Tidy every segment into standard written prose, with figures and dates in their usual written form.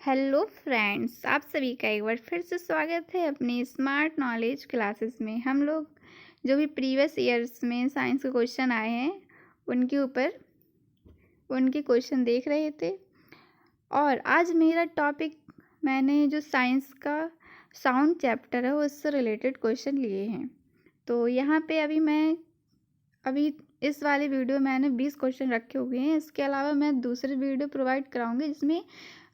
Hello friends, आप सभी का एक बार फिर से स्वागत है अपनी स्मार्ट नॉलेज क्लासेस में। हम लोग जो भी प्रीवियस ईयर्स में साइंस के क्वेश्चन आए हैं उनके क्वेश्चन देख रहे थे। और आज मेरा टॉपिक, मैंने जो साइंस का साउंड चैप्टर है उससे रिलेटेड क्वेश्चन लिए हैं। तो यहाँ पे अभी इस वाले वीडियो में मैंने 20 क्वेश्चन रखे हुए हैं। इसके अलावा मैं दूसरी वीडियो प्रोवाइड कराऊंगी जिसमें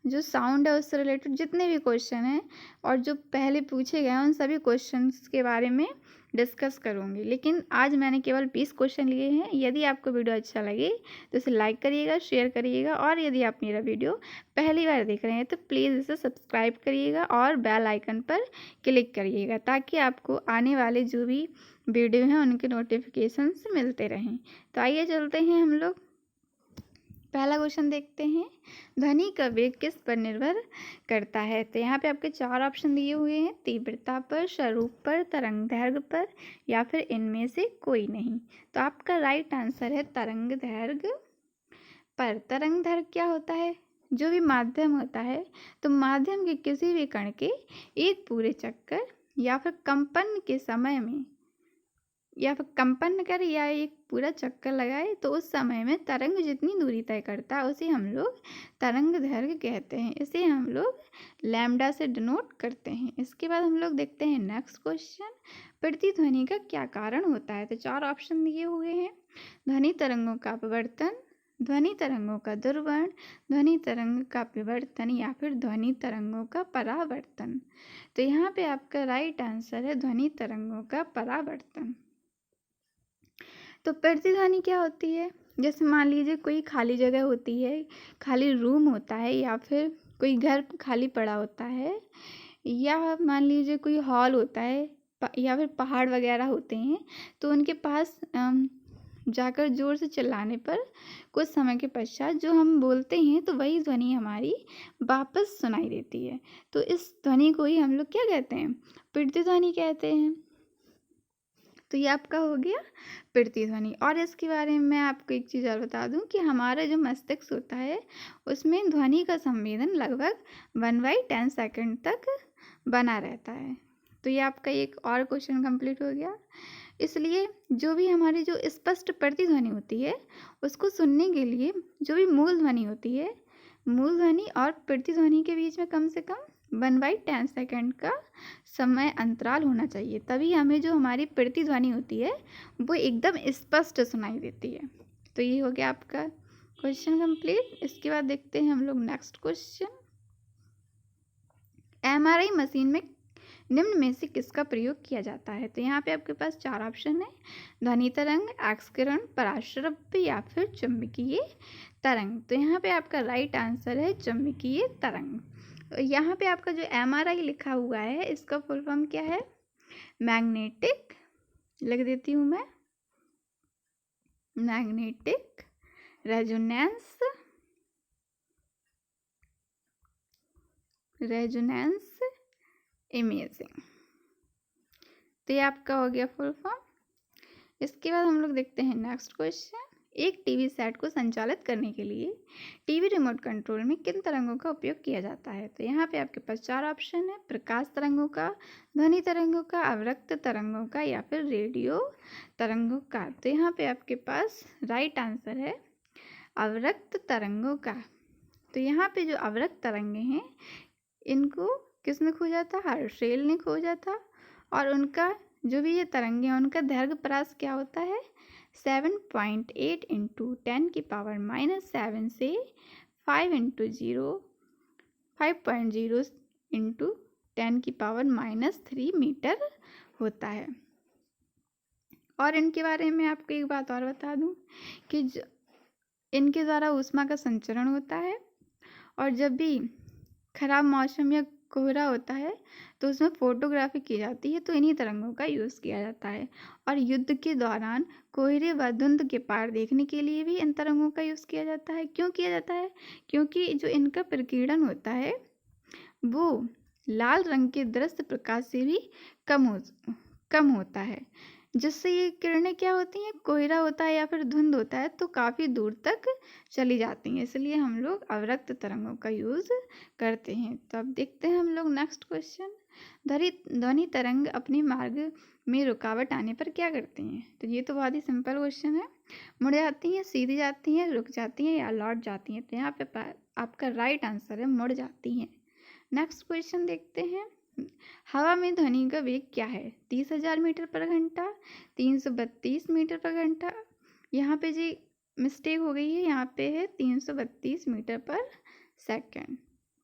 जो साउंड है उससे रिलेटेड जितने भी क्वेश्चन हैं और जो पहले पूछे गए हैं उन सभी क्वेश्चंस के बारे में डिस्कस करूंगी। लेकिन आज मैंने केवल 20 क्वेश्चन लिए हैं। यदि आपको वीडियो अच्छा लगे तो इसे लाइक करिएगा, शेयर करिएगा, और यदि आप मेरा वीडियो पहली बार देख रहे हैं तो प्लीज़ इसे सब्सक्राइब करिएगा और बेल आइकन पर क्लिक करिएगा ताकि आपको आने वाले जो भी वीडियो हैं उनके नोटिफिकेशंस मिलते रहें। तो आइए चलते हैं, हम लोग पहला क्वेश्चन देखते हैं। ध्वनि का वेग किस पर निर्भर करता है? तो यहाँ पे आपके 4 ऑप्शन दिए हुए हैं, तीव्रता पर, स्वरूप पर, तरंग दैर्घ्य पर, या फिर इनमें से कोई नहीं। तो आपका राइट आंसर है तरंग दैर्घ्य पर। तरंग दैर्घ्य क्या होता है? जो भी माध्यम होता है, तो माध्यम के किसी भी कण के एक पूरे चक्कर या फिर कंपन के समय में, या फिर कंपन करे या एक पूरा चक्कर लगाए तो उस समय में तरंग जितनी दूरी तय करता है उसे हम लोग तरंग दैर्घ्य कहते हैं। इसे हम लोग लैम्डा से डिनोट करते हैं। इसके बाद हम लोग देखते हैं नेक्स्ट क्वेश्चन। प्रतिध्वनि का क्या कारण होता है? तो 4 ऑप्शन दिए हुए हैं। ध्वनि तरंगों का अपवर्तन, ध्वनि तरंगों का दुर्वर्ण, ध्वनि तरंग का विवर्तन, या फिर ध्वनि तरंगों का परावर्तन। तो यहाँ पे आपका राइट आंसर है ध्वनि तरंगों का परावर्तन। तो प्रतिध्वनि क्या होती है? जैसे मान लीजिए कोई खाली जगह होती है, खाली रूम होता है, या फिर कोई घर खाली पड़ा होता है, या मान लीजिए कोई हॉल होता है, या फिर पहाड़ वगैरह होते हैं, तो उनके पास जाकर ज़ोर से चिल्लाने पर कुछ समय के पश्चात जो हम बोलते हैं तो वही ध्वनि हमारी वापस सुनाई देती है। तो इस ध्वनि को ही हम लोग क्या कहते हैं? प्रतिध्वनि कहते हैं। तो ये आपका हो गया प्रतिध्वनि। और इसके बारे में मैं आपको एक चीज़ और बता दूं कि हमारा जो मस्तिष्क होता है उसमें ध्वनि का संवेदन लगभग 1/10 सेकंड तक बना रहता है। तो ये आपका एक और क्वेश्चन कंप्लीट हो गया। इसलिए जो भी हमारी जो स्पष्ट प्रतिध्वनि होती है उसको सुनने के लिए जो भी मूल ध्वनि होती है, मूल ध्वनि और प्रतिध्वनि के बीच में कम से कम 1/10 सेकंड का समय अंतराल होना चाहिए, तभी हमें जो हमारी प्रतिध्वनि होती है वो एकदम स्पष्ट सुनाई देती है। तो ये हो गया आपका क्वेश्चन कंप्लीट। इसके बाद देखते हैं हम लोग नेक्स्ट क्वेश्चन। एमआरआई मशीन में निम्न में से किसका प्रयोग किया जाता है? तो यहाँ पे आपके पास 4 ऑप्शन है। ध्वनि तरंग, एक्स किरण, पराश्रव्य, या फिर चुंबकीय तरंग। तो यहाँ पे आपका राइट आंसर है चुंबकीय तरंग। यहाँ पे आपका जो एमआरआई लिखा हुआ है इसका फुल फॉर्म क्या है? मैग्नेटिक, लिख देती हूँ मैं, मैग्नेटिक रेजोनेंस इमेजिंग। तो ये आपका हो गया फुल फॉर्म। इसके बाद हम लोग देखते हैं नेक्स्ट क्वेश्चन। एक टीवी सेट को संचालित करने के लिए टीवी रिमोट कंट्रोल में किन तरंगों का उपयोग किया जाता है? तो यहाँ पे आपके पास 4 ऑप्शन है। प्रकाश तरंगों का, ध्वनि तरंगों का, अवरक्त तरंगों का, या फिर रेडियो तरंगों का। तो यहाँ पे आपके पास राइट आंसर है अवरक्त तरंगों का। तो यहाँ पे जो अवरक्त तरंगे हैं इनको किसने खोजा था? हर्शेल ने खोजा था। और उनका जो भी ये तरंगे हैं उनका दैर्घ्य परास क्या होता है? 7.8 इंटू 10⁻⁻7 से 5.0 इंटू 10⁻³ मीटर होता है। और इनके बारे में आपको एक बात और बता दूं कि इनके द्वारा ऊष्मा का संचरण होता है, और जब भी खराब मौसम या कोहरा होता है तो उसमें फोटोग्राफी की जाती है, तो इन्हीं तरंगों का यूज़ किया जाता है। और युद्ध के दौरान कोहरे व धुंध के पार देखने के लिए भी इन तरंगों का यूज़ किया जाता है। क्यों किया जाता है? क्योंकि जो इनका प्रकीर्णन होता है वो लाल रंग के दृश्य प्रकाश से भी कम होता है। जिससे ये किरणें क्या होती हैं, कोहरा होता है या फिर धुंध होता है तो काफ़ी दूर तक चली जाती हैं, इसलिए हम लोग अवरक्त तरंगों का यूज़ करते हैं। तो अब देखते हैं हम लोग नेक्स्ट क्वेश्चन। ध्वनि तरंग अपने मार्ग में रुकावट आने पर क्या करती हैं? तो ये तो बहुत ही सिंपल क्वेश्चन है। मुड़ जाती हैं, सीधी जाती हैं, रुक जाती हैं या लौट जाती हैं? तो यहाँ पे आपका राइट आंसर है मुड़ जाती हैं। नेक्स्ट क्वेश्चन देखते हैं। हवा में ध्वनि का वेग क्या है? 30,000 मीटर पर घंटा, 332 मीटर पर घंटा। यहाँ पे जी मिस्टेक हो गई है, यहाँ पे है 332 मीटर पर सेकंड।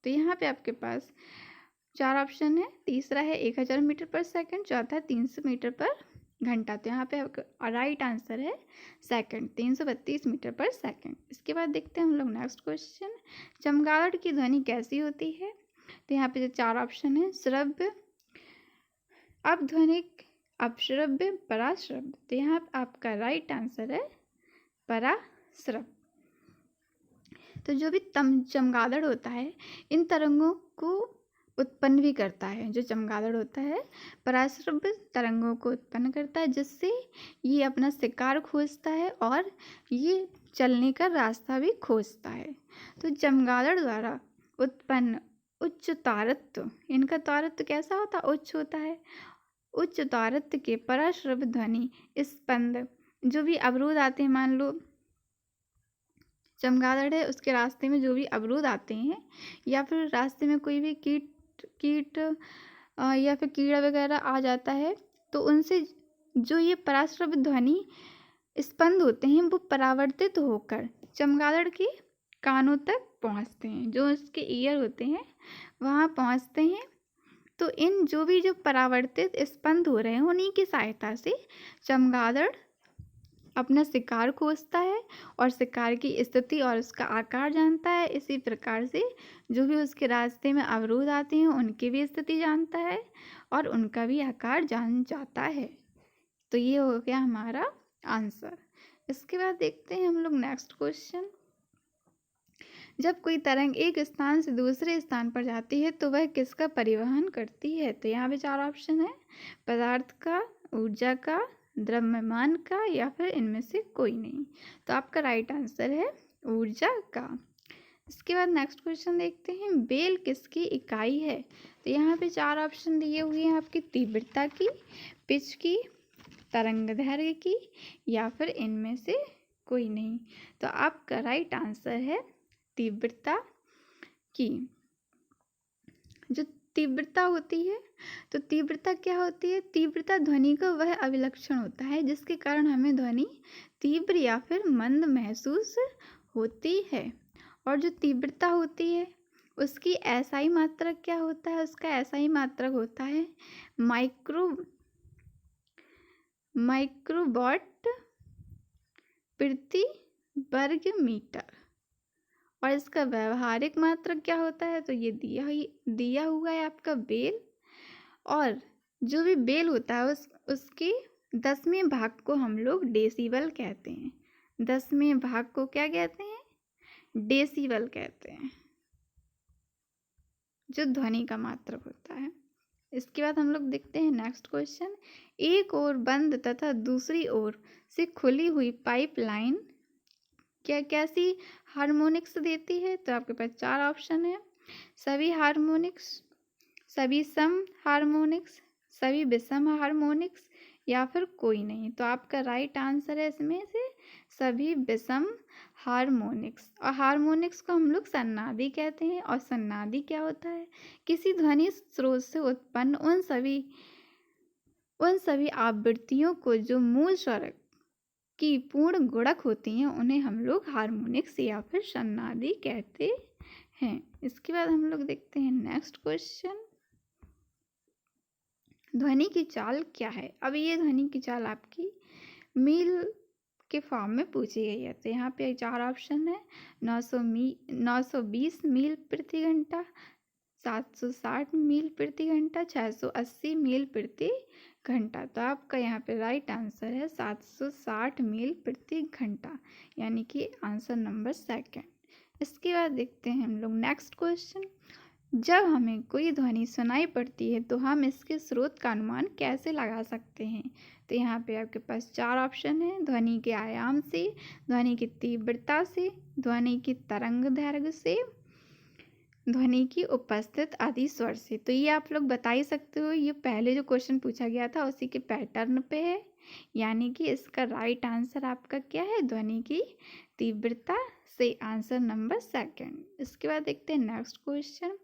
तो यहाँ पे आपके पास 4 ऑप्शन है। तीसरा है 1000 मीटर पर सेकंड, चौथा है 300 मीटर पर घंटा। तो यहाँ पे आपका राइट आंसर है सेकंड, 332 मीटर पर सेकंड। इसके बाद देखते हैं हम लोग नेक्स्ट क्वेश्चन। चमगादड़ की ध्वनि कैसी होती है? तो यहाँ पे जो 4 ऑप्शन है, श्रव्य, अपध्वनिक, अपश्रव्य, पराश्रव्य। तो यहाँ आपका राइट आंसर है पराश्रव्य। तो जो भी चमगादड़ होता है इन तरंगों को उत्पन्न भी करता है। जो चमगादड़ होता है पराश्रव्य तरंगों को उत्पन्न करता है, जिससे ये अपना शिकार खोजता है और ये चलने का रास्ता भी खोजता है। तो चमगादड़ द्वारा उत्पन्न उच्च तारत्व, इनका तारत्व कैसा होता है? उच्च होता है। उच्च तारत्व के पराश्रव्य ध्वनि स्पंद, जो भी अवरोध आते हैं, मान लो चमगादड़ है, उसके रास्ते में जो भी अवरोध आते हैं या फिर रास्ते में कोई भी कीट या फिर कीड़ा वगैरह आ जाता है, तो उनसे जो ये पराश्रव्य ध्वनि स्पंद होते हैं वो परावर्तित होकर चमगादड़ के कानों तक पहुंचते हैं। जो उसके ईयर होते हैं वहाँ पहुंचते हैं। तो इन जो परावर्तित स्पंद हो रहे हैं उन्हीं की सहायता से चमगादड़ अपना शिकार खोजता है और शिकार की स्थिति और उसका आकार जानता है। इसी प्रकार से जो भी उसके रास्ते में अवरोध आते हैं उनकी भी स्थिति जानता है और उनका भी आकार जान जाता है। तो ये हो गया हमारा आंसर। इसके बाद देखते हैं हम लोग नेक्स्ट क्वेश्चन। जब कोई तरंग एक स्थान से दूसरे स्थान पर जाती है तो वह किसका परिवहन करती है? तो यहाँ पे 4 ऑप्शन है, पदार्थ का, ऊर्जा का, द्रव्यमान का या फिर इनमें से कोई नहीं। तो आपका राइट आंसर है ऊर्जा का। इसके बाद नेक्स्ट क्वेश्चन देखते हैं। बेल किसकी इकाई है? तो यहाँ पे 4 ऑप्शन दिए हुए हैं आपकी, तीव्रता की, पिच की, तरंगदैर्घ्य की या फिर इनमें से कोई नहीं। तो आपका राइट आंसर है तीव्रता की। जो तीव्रता होती है, तो तीव्रता क्या होती है? तीव्रता ध्वनि का वह अभिलक्षण होता है जिसके कारण हमें ध्वनि तीव्र या फिर मंद महसूस होती है। और जो तीव्रता होती है उसकी एसआई मात्रक क्या होता है? उसका एसआई मात्रक होता है माइक्रोवाट प्रति वर्ग मीटर। और इसका व्यवहारिक मात्रक क्या होता है? तो ये दिया हुआ है आपका बेल। और जो भी बेल होता है उसके 10वें भाग को हम लोग डेसिबल कहते हैं। 10वें भाग को क्या कहते हैं? डेसिबल कहते हैं, जो ध्वनि का मात्रक होता है। इसके बाद हम लोग देखते हैं नेक्स्ट क्वेश्चन। एक ओर बंद तथा दूसरी ओर से खुली हुई पाइपलाइन कैसी हार्मोनिक्स देती है? तो आपके पास 4 ऑप्शन है, सभी हार्मोनिक्स, सभी सम हार्मोनिक्स, सभी विषम हार्मोनिक्स या फिर कोई नहीं। तो आपका राइट आंसर है इसमें से सभी विषम हार्मोनिक्स। और हार्मोनिक्स को हम लोग सन्नादी कहते हैं। और सन्नादी क्या होता है? किसी ध्वनि स्रोत से उत्पन्न उन सभी आवृत्तियों को जो मूल स्वर की पूर्ण गुणक होती हैं उन्हें हम लोग हार्मोनिक्स या फिर सन्नादी कहते हैं। इसके बाद हम लोग देखते हैं नेक्स्ट क्वेश्चन। ध्वनि की चाल क्या है? अब ये ध्वनि की चाल आपकी मील के फॉर्म में पूछी गई है। तो यहाँ पे 4 ऑप्शन है, 920 मील प्रति घंटा, 760 मील प्रति घंटा, 680 मील प्रति घंटा। तो आपका यहाँ पे राइट आंसर है 760 मील प्रति घंटा, यानी कि आंसर नंबर 2। इसके बाद देखते हैं हम लोग नेक्स्ट क्वेश्चन। जब हमें कोई ध्वनि सुनाई पड़ती है तो हम इसके स्रोत का अनुमान कैसे लगा सकते हैं? तो यहाँ पे आपके पास 4 ऑप्शन है। ध्वनि के आयाम से, ध्वनि की तीव्रता से, ध्वनि की तरंग दैर्घ्य से, ध्वनि की उपस्थित आदि स्वर से। तो ये आप लोग बता ही सकते हो, ये पहले जो क्वेश्चन पूछा गया था उसी के पैटर्न पे है, यानी कि इसका राइट आंसर आपका क्या है, ध्वनि की तीव्रता से, आंसर नंबर 2। इसके बाद देखते हैं नेक्स्ट क्वेश्चन।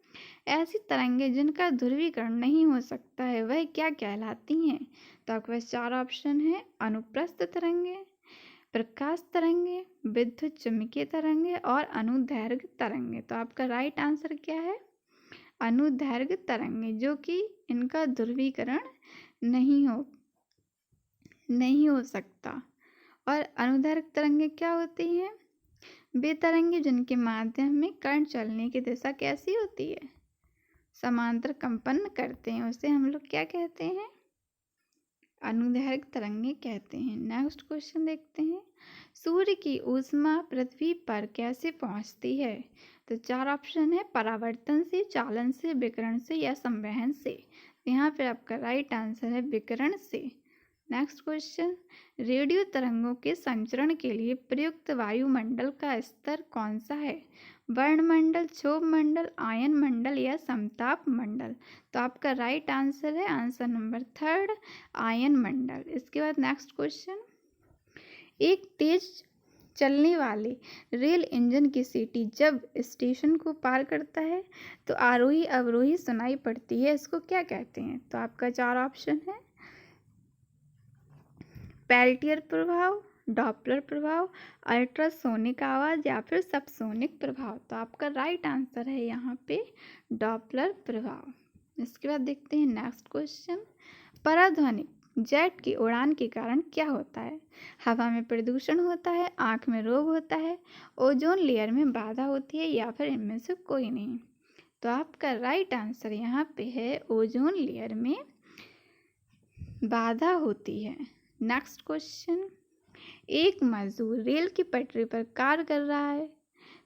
ऐसी तरंगें जिनका ध्रुवीकरण नहीं हो सकता है वह क्या कहलाती हैं? तो आपके पास 4 ऑप्शन है। अनुप्रस्थ तरंगे, प्रकाश तरंगे, विद्युत चुम्बकीय तरंगे और अनुदैर्घ्य तरंगे। तो आपका राइट आंसर क्या है, अनुदैर्घ्य तरंगे, जो कि इनका ध्रुवीकरण नहीं हो सकता। और अनुदैर्घ्य तरंगे क्या होती हैं? वे तरंगे जिनके माध्यम में कण चलने की दिशा कैसी होती है, समांतर कंपन करते हैं, उसे हम लोग क्या कहते हैं, अनुदैर्घ्य तरंगे कहते हैं। नेक्स्ट क्वेश्चन देखते हैं। सूर्य की ऊष्मा पृथ्वी पर कैसे पहुंचती है? तो 4 ऑप्शन है। परावर्तन से, चालन से, विकिरण से या संवहन से। यहाँ पे आपका राइट आंसर है विकिरण से। Next question. रेडियो तरंगों के संचरण के लिए प्रयुक्त वायुमंडल का स्तर कौन सा है? वर्णमंडल, क्षोभ मंडल, आयन मंडल या समताप मंडल। तो आपका राइट आंसर है आंसर नंबर 3, आयन मंडल। इसके बाद नेक्स्ट क्वेश्चन। एक तेज चलने वाले रेल इंजन की सीटी जब स्टेशन को पार करता है तो आरोही अवरोही सुनाई पड़ती है, इसको क्या कहते हैं? तो आपका 4 ऑप्शन है। पेल्टियर प्रभाव, डॉपलर प्रभाव, अल्ट्रासोनिक आवाज या फिर सबसोनिक प्रभाव। तो आपका राइट आंसर है यहाँ पे डॉपलर प्रभाव। इसके बाद देखते हैं नेक्स्ट क्वेश्चन। पराध्वनिक जेट की उड़ान के कारण क्या होता है? हवा में प्रदूषण होता है, आँख में रोग होता है, ओजोन लेयर में बाधा होती है या फिर इनमें से कोई नहीं। तो आपका राइट आंसर यहाँ पे है ओजोन लेयर में बाधा होती है। Next question. एक मजदूर रेल की पटरी पर कार्य कर रहा है,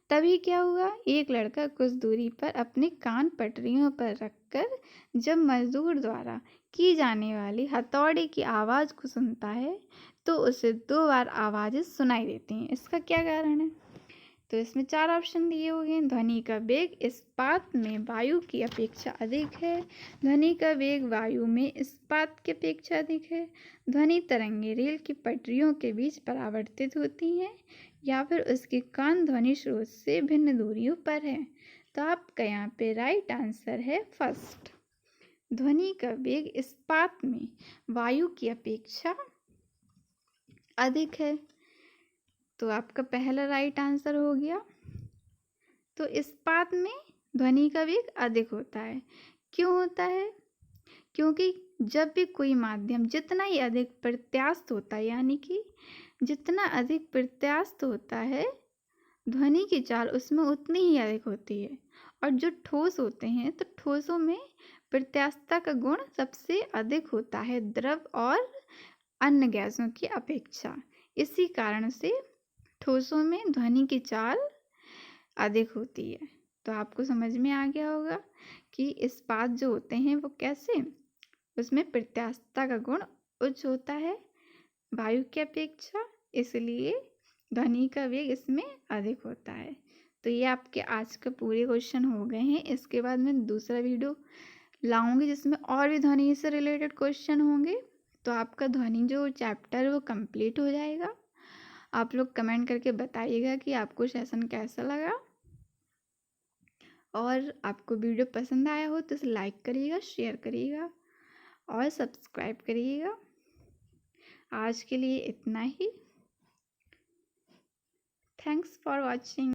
तभी क्या हुआ? एक लड़का कुछ दूरी पर अपने कान पटरियों पर रखकर जब मजदूर द्वारा की जाने वाली हथौड़े की आवाज़ को सुनता है तो उसे 2 बार आवाज़ें सुनाई देती हैं। इसका क्या कारण है? तो इसमें 4 ऑप्शन दिए हुए हैं। ध्वनि का वेग इस्पात में वायु की अपेक्षा अधिक है, ध्वनि का वेग वायु में इस्पात की अपेक्षा अधिक है, ध्वनि तरंगे रेल की पटरियों के बीच परावर्तित होती हैं या फिर उसके कान ध्वनि स्रोत से भिन्न दूरियों पर है। तो आपका यहाँ पे राइट आंसर है फर्स्ट, ध्वनि का वेग इस्पात में वायु की अपेक्षा अधिक है। तो आपका पहला राइट आंसर हो गया। तो इस्पात में ध्वनि का वेग अधिक होता है। क्यों होता है? क्योंकि जब भी कोई माध्यम जितना ही अधिक प्रत्यास्थ होता है, यानी कि जितना अधिक प्रत्यास्थ होता है ध्वनि की चाल उसमें उतनी ही अधिक होती है। और जो ठोस होते हैं तो ठोसों में प्रत्यास्थता का गुण सबसे अधिक होता है द्रव और अन्य गैसों की अपेक्षा। इसी कारण से ठोसों में ध्वनि की चाल अधिक होती है। तो आपको समझ में आ गया होगा कि इस्पात जो होते हैं वो कैसे, उसमें प्रत्यास्थता का गुण उच्च होता है वायु की अपेक्षा, इसलिए ध्वनि का वेग इसमें अधिक होता है। तो ये आपके आज के पूरे क्वेश्चन हो गए हैं। इसके बाद मैं दूसरा वीडियो लाऊंगी जिसमें और भी ध्वनि से रिलेटेड क्वेश्चन होंगे। तो आपका ध्वनि जो चैप्टर वो कंप्लीट हो जाएगा। आप लोग कमेंट करके बताइएगा कि आपको सेशन कैसा लगा, और आपको वीडियो पसंद आया हो तो इसे लाइक करिएगा, शेयर करिएगा और सब्सक्राइब करिएगा। आज के लिए इतना ही। Thanks for watching.